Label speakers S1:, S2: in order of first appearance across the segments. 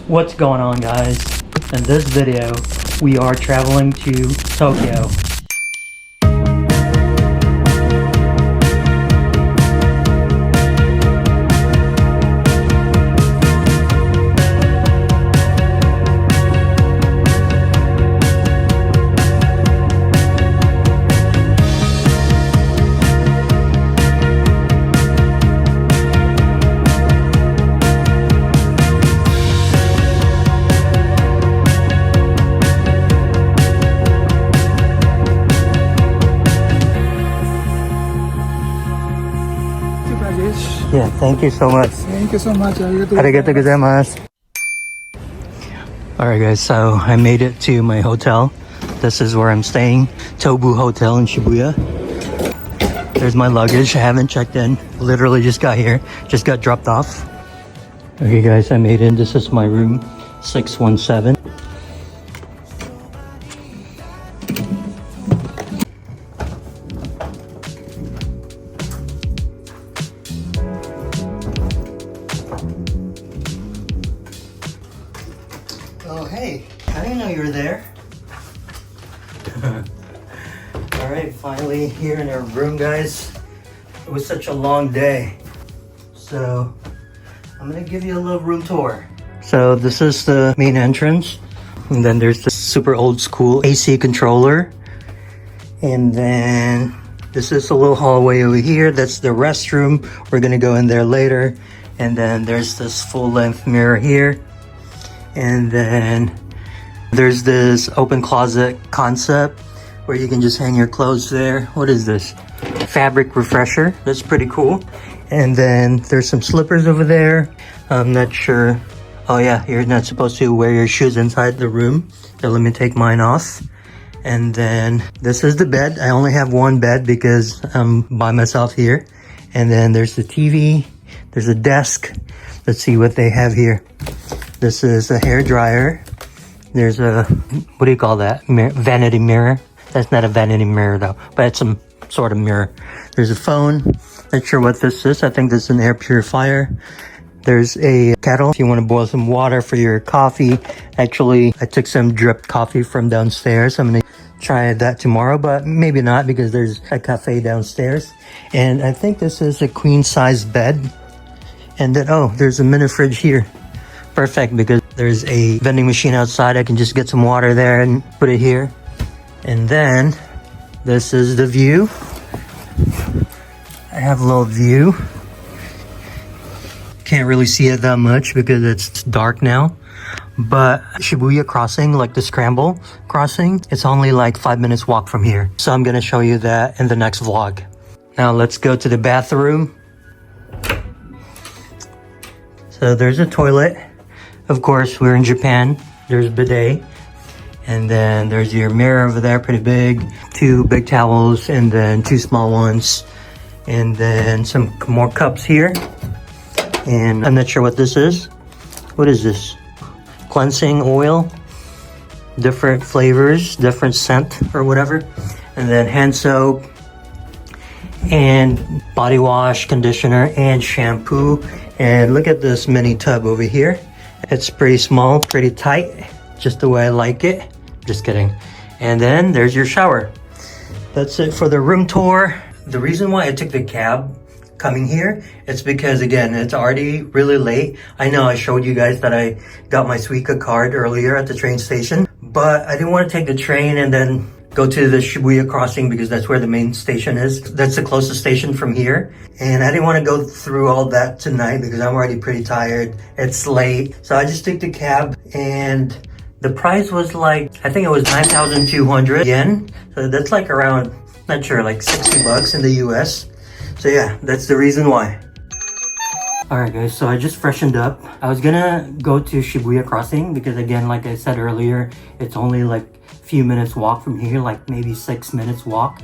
S1: What's going on, guys? In this video, we are traveling to Tokyo. Yeah, thank you so much.
S2: Thank you so much.
S1: Arigatou gozaimasu. Alright guys, so I made it to my hotel. This is where I'm staying. Tobu Hotel in Shibuya. There's my luggage. I haven't checked in. Literally just got here. Just got dropped off. Okay guys, I made it. This is my room. 617. Oh, hey, I didn't know you were there. Alright, finally here in our room, guys. It was such a long day. So, I'm gonna give you a little room tour. So, this is the main entrance. And then there's the super old school AC controller. And then this is a little hallway over here. That's the restroom. We're gonna go in there later. And then there's this full-length mirror here. And then there's this open closet concept where you can just hang your clothes there. What is this? Fabric refresher. That's pretty cool. And then there's some slippers over there. I'm not sure. Oh yeah, you're not supposed to wear your shoes inside the room. So let me take mine off. And then this is the bed. I only have one bed because I'm by myself here. And then there's the TV. There's a desk. Let's see what they have here. This is a hair dryer. There's a, what do you call that? Vanity mirror. That's not a vanity mirror though, but it's some sort of mirror. There's a phone. Not sure what this is. I think this is an air purifier. There's a kettle if you want to boil some water for your coffee. Actually, I took some dripped coffee from downstairs. I'm going to try that tomorrow, but maybe not because there's a cafe downstairs. And I think this is a queen size bed. And then, oh, there's a mini fridge here. Perfect, because there's a vending machine outside. I can just get some water there and put it here. And then this is the view. I have a little view. Can't really see it that much because it's dark now. But Shibuya crossing, like the scramble crossing, it's only like 5 minutes walk from here. So I'm gonna show you that in the next vlog. Now let's go to the bathroom. So there's a toilet. Of course, we're in Japan. There's a bidet. And then there's your mirror over there, pretty big. 2 big towels and then 2 small ones. And then some more cups here. And I'm not sure what this is. What is this? Cleansing oil. Different flavors, different scent or whatever. And then hand soap. And body wash, conditioner, and shampoo. And look at this mini tub over here. It's pretty small, pretty tight, just the way I like it. Just kidding. And then there's your shower. That's it for the room tour. The reason why I took the cab coming here, it's because again, it's already really late. I know I showed you guys that I got my Suica card earlier at the train station, but I didn't want to take the train and then go to the Shibuya crossing because that's where the main station is. That's the closest station from here. And I didn't want to go through all that tonight because I'm already pretty tired. It's late. So I just took the cab and the price was like, I think it was 9,200 yen. So that's like around, not sure, like 60 bucks in the US. So yeah, that's the reason why. Alright guys, so I just freshened up. I was gonna go to Shibuya crossing because again, like I said earlier, it's only like few minutes walk from here, like maybe 6 minutes walk.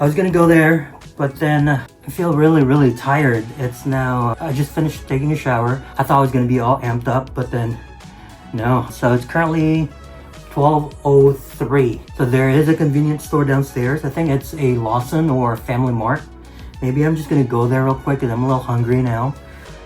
S1: I was gonna go there, but then I feel really tired. It's now, I just finished taking a shower. I thought I was gonna be all amped up, but then no. So it's currently 12:03. So there is a convenience store downstairs. I think it's a Lawson or Family Mart. Maybe I'm just gonna go there real quick because I'm a little hungry now.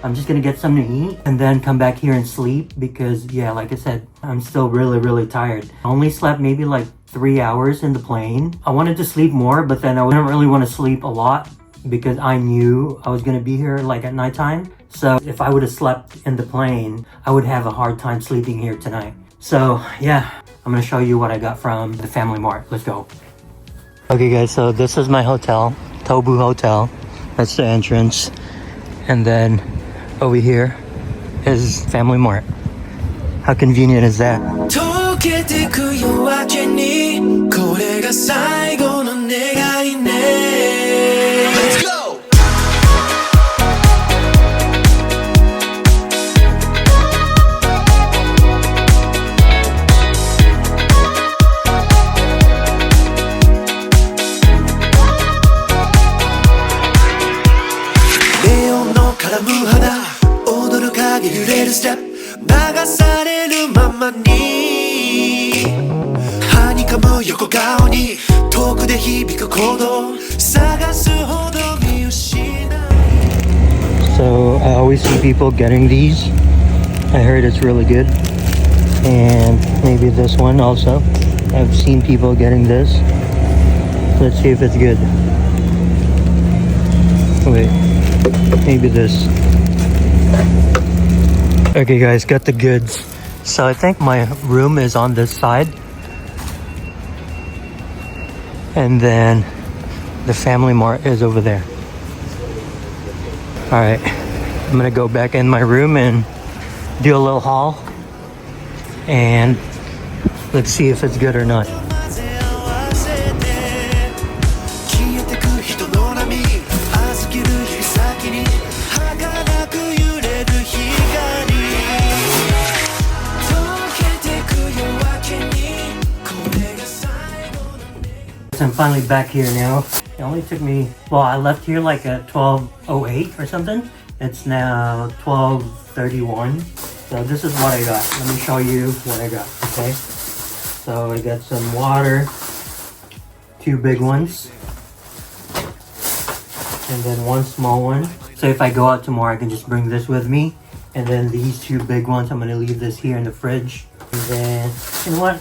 S1: I'm just gonna get something to eat and then come back here and sleep because, yeah, like I said, I'm still really tired. I only slept maybe like 3 hours in the plane. I wanted to sleep more, but then I didn't really want to sleep a lot because I knew I was gonna be here like at nighttime. So if I would have slept in the plane, I would have a hard time sleeping here tonight. So yeah, I'm gonna show you what I got from the Family Mart. Let's go. Okay guys, so this is my hotel, Tobu Hotel. That's the entrance. And then over here is Family Mart. How convenient is that? Let's go! So I always see people getting these. I heard it's really good. And maybe this one also. I've seen people getting this. Let's see if it's good. Wait, maybe this. Okay guys, got the goods. So I think my room is on this side. And then the Family Mart is over there. Alright, I'm gonna go back in my room and do a little haul. And let's see if it's good or not. I'm finally back here now. It only took me, well, I left here like at 12:08 or something. It's now 12:31. So this is what I got. Let me show you what I got, okay? So I got some water, 2 big ones, and then 1 small one. So if I go out tomorrow, I can just bring this with me. And then these 2 big ones, I'm gonna leave this here in the fridge. And then, you know what?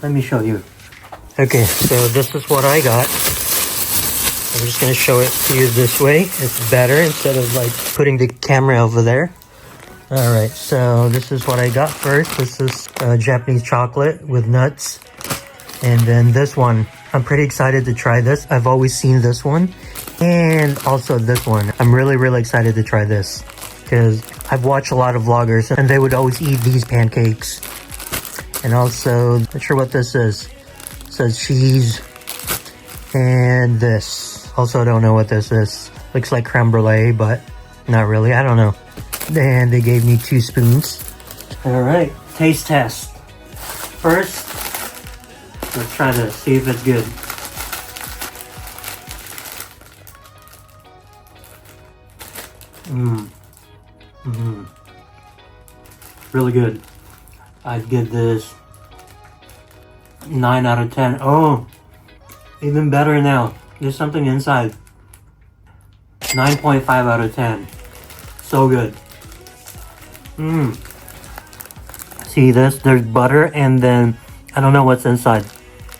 S1: Let me show you. Okay, so this is what I got. I'm just gonna show it to you this way. It's better instead of like putting the camera over there. Alright, so this is what I got first. This is Japanese chocolate with nuts. And then this one, I'm pretty excited to try this. I've always seen this one. And also this one. I'm really excited to try this. Because I've watched a lot of vloggers and they would always eat these pancakes. And also, not sure what this is. It says cheese. And this. Also don't know what this is. Looks like creme brulee, but not really. I don't know. And they gave me 2 spoons. Alright, taste test. First, let's try this, see if it's good. Really good. I'd give this 9 out of 10. Oh, even better now. There's something inside. 9.5 out of 10. So good. See this? There's butter and then I don't know what's inside.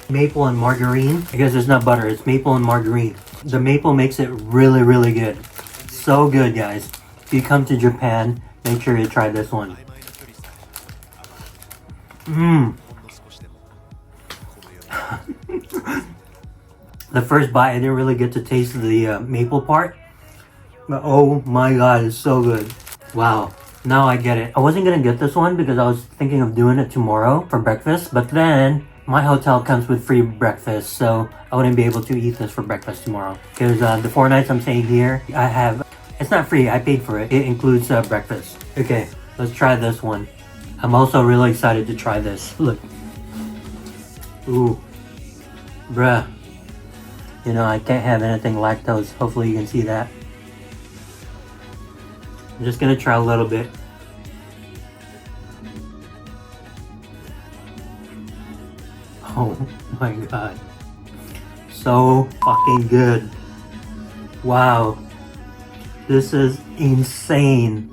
S1: Maple and margarine. I guess it's not butter, it's maple and margarine. The maple makes it really good. So good, guys. If you come to Japan, make sure you try this one. The first bite, I didn't really get to taste the maple part. But oh my god, it's so good. Wow. Now I get it. I wasn't gonna get this one because I was thinking of doing it tomorrow for breakfast. But then, my hotel comes with free breakfast. So, I wouldn't be able to eat this for breakfast tomorrow. Because the 4 nights I'm staying here, I have... It's not free, I paid for it. It includes breakfast. Okay, let's try this one. I'm also really excited to try this. Look. Ooh. Bruh. You know, I can't have anything lactose. Hopefully you can see that. I'm just gonna try a little bit. Oh my god. So fucking good. Wow. This is insane.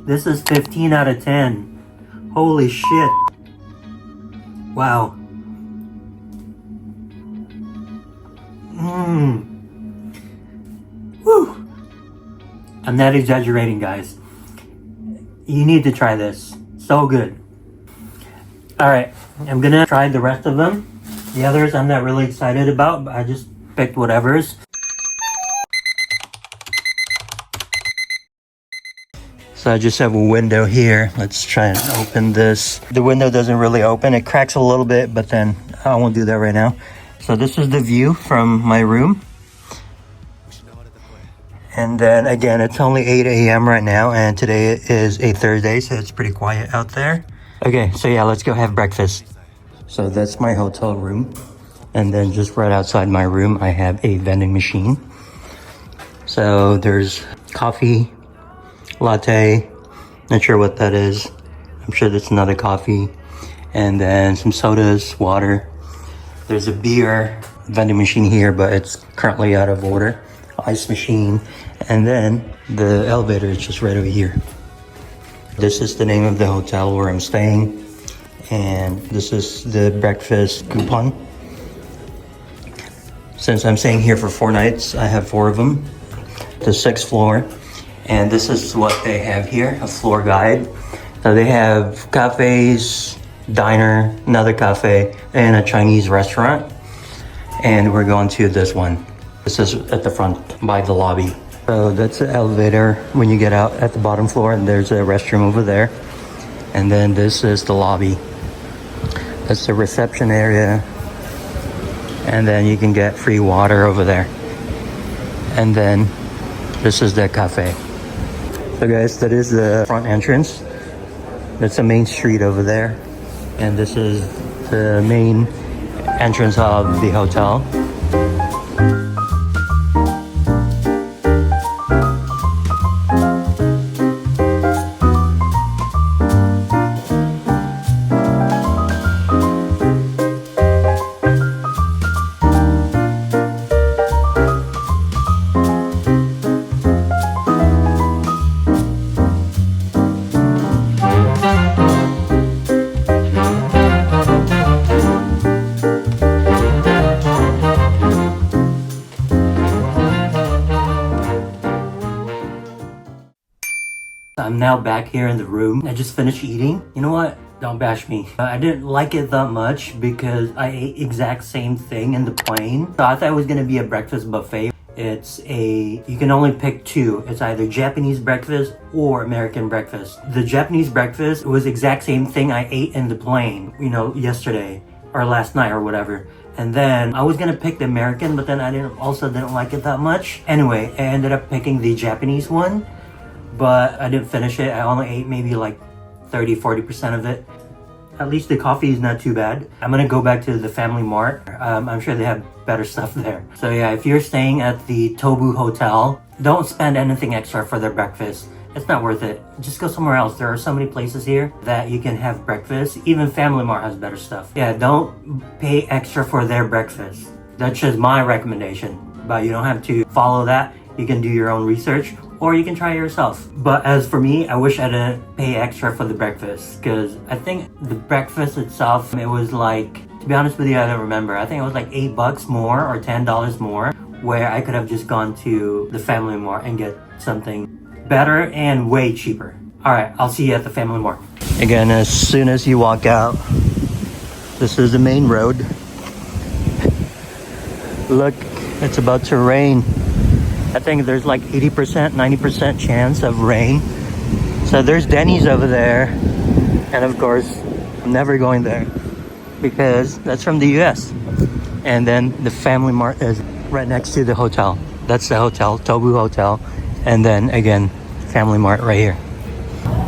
S1: This is 15 out of 10. Holy shit. Wow. Woo. I'm not exaggerating, guys. You need to try this. So good. Alright, I'm gonna try the rest of them. The others I'm not really excited about, but I just picked whatever's. So I just have a window here. Let's try and open this. The window doesn't really open. It cracks a little bit, but then I won't do that right now. So this is the view from my room. And then again, it's only 8 a.m. right now, and today is a Thursday, so it's pretty quiet out there. Okay, so yeah, let's go have breakfast. So that's my hotel room. And then just right outside my room, I have a vending machine. So there's coffee, latte, not sure what that is. I'm sure that's another coffee. And then some sodas, water. There's a beer vending machine here, but it's currently out of order. Ice machine. And then the elevator is just right over here. This is the name of the hotel where I'm staying. And this is the breakfast coupon. Since I'm staying here for 4 nights, I have 4 of them. The 6th floor. And this is what they have here, a floor guide. So they have cafes, diner, another cafe, and a Chinese restaurant. And we're going to this one. This is at the front by the lobby. So that's the elevator when you get out at the bottom floor, and there's a restroom over there. And then this is the lobby. That's the reception area. And then you can get free water over there. And then this is the cafe. So guys, that is the front entrance. That's the main street over there. And this is the main entrance of the hotel. I'm now back here in the room. I just finished eating. You know what? Don't bash me. I didn't like it that much because I ate exact same thing in the plane. So I thought it was gonna be a breakfast buffet. You can only pick 2. It's either Japanese breakfast or American breakfast. The Japanese breakfast was exact same thing I ate in the plane, you know, yesterday or last night or whatever. And then I was gonna pick the American, but then I didn't like it that much. Anyway, I ended up picking the Japanese one. But I didn't finish it. I only ate maybe like 30-40% of it. At least the coffee is not too bad. I'm gonna go back to the Family Mart. I'm sure they have better stuff there. So yeah, if you're staying at the Tobu Hotel, don't spend anything extra for their breakfast. It's not worth it. Just go somewhere else. There are so many places here that you can have breakfast. Even Family Mart has better stuff. Yeah, don't pay extra for their breakfast. That's just my recommendation. But you don't have to follow that. You can do your own research, or you can try it yourself. But as for me, I wish I didn't pay extra for the breakfast, because I think the breakfast itself, it was like, to be honest with you, I don't remember. I think it was like $8 more or $10 more, where I could have just gone to the Family Mart and get something better and way cheaper. All right, I'll see you at the Family Mart. Again, as soon as you walk out, this is the main road. Look, it's about to rain. I think there's like 80%, 90% chance of rain. So there's Denny's over there. And of course, I'm never going there because that's from the US. And then the Family Mart is right next to the hotel. That's the hotel, Tobu Hotel. And then again, Family Mart right here.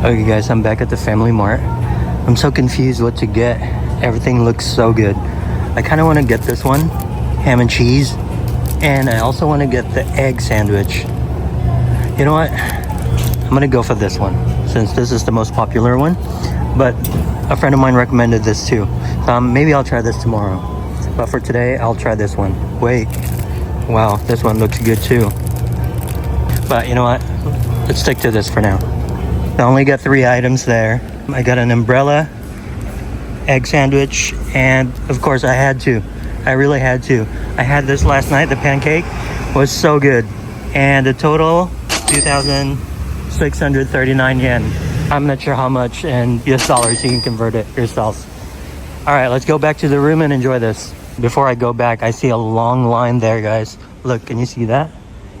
S1: Okay guys, I'm back at the Family Mart. I'm so confused what to get. Everything looks so good. I kind of want to get this one, ham and cheese. And I also want to get the egg sandwich. You know what? I'm gonna go for this one since this is the most popular one. But a friend of mine recommended this too. Maybe I'll try this tomorrow. But for today, I'll try this one. Wait. Wow, this one looks good too. But you know what? Let's stick to this for now. I only got 3 items there. I got an umbrella, egg sandwich, and of course I had to. I really had to. I had this last night. The pancake was so good. And the total, 2,639 yen. I'm not sure how much in US dollars. You can convert it yourself. All right, let's go back to the room and enjoy this. Before I go back, I see a long line there, guys. Look, can you see that?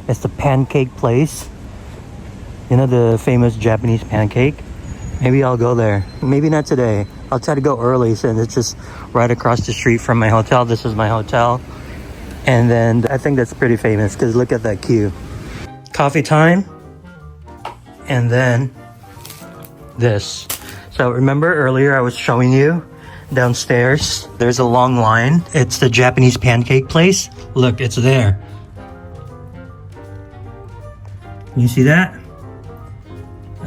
S1: It's the pancake place. You know, the famous Japanese pancake? Maybe I'll go there. Maybe not today. I'll try to go early since it's just right across the street from my hotel. This is my hotel. And then I think that's pretty famous because look at that queue. Coffee time. And then this. So remember earlier I was showing you downstairs, there's a long line. It's the Japanese pancake place. Look, it's there. Can you see that?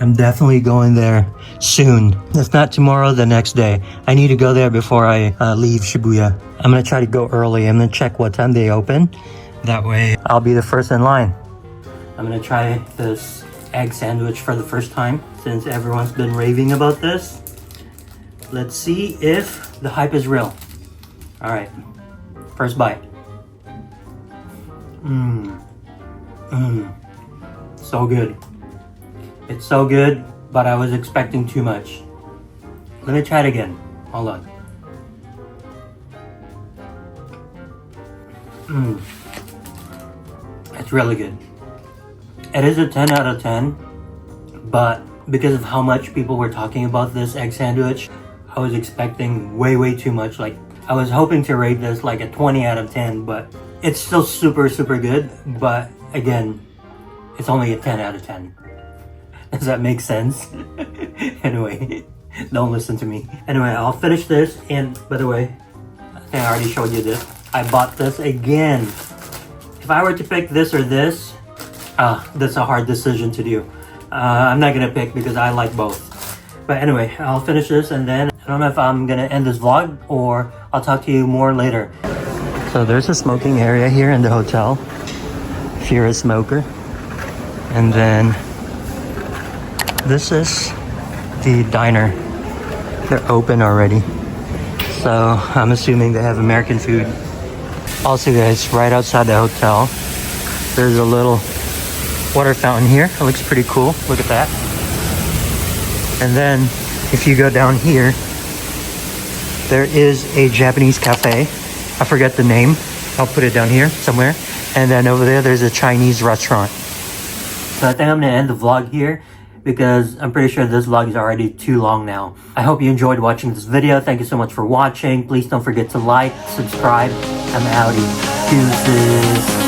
S1: I'm definitely going there soon. If not tomorrow, the next day. I need to go there before I leave Shibuya. I'm gonna try to go early. I'm gonna check what time they open. That way I'll be the first in line. I'm gonna try this egg sandwich for the first time since everyone's been raving about this. Let's see if the hype is real. All right, first bite. So good. It's so good, but I was expecting too much. Let me try it again. Hold on. It's really good. It is a 10 out of 10, but because of how much people were talking about this egg sandwich, I was expecting way too much. Like, I was hoping to rate this like a 20 out of 10, but it's still super good. But again, it's only a 10 out of 10. Does that make sense? Anyway, don't listen to me. Anyway, I'll finish this. And by the way, I think I already showed you this. I bought this again. If I were to pick this or this, that's a hard decision to do. I'm not gonna pick because I like both. But anyway, I'll finish this and then I don't know if I'm gonna end this vlog or I'll talk to you more later. So there's a smoking area here in the hotel if you're a smoker. And then this is the diner. They're open already. So I'm assuming they have American food. Also guys, right outside the hotel, there's a little water fountain here. It looks pretty cool. Look at that. And then if you go down here, there is a Japanese cafe. I forget the name. I'll put it down here somewhere. And then over there, there's a Chinese restaurant. So I think I'm gonna end the vlog here because I'm pretty sure this vlog is already too long now. I hope you enjoyed watching this video. Thank you so much for watching. Please don't forget to like, subscribe. I'm outie. Deuces.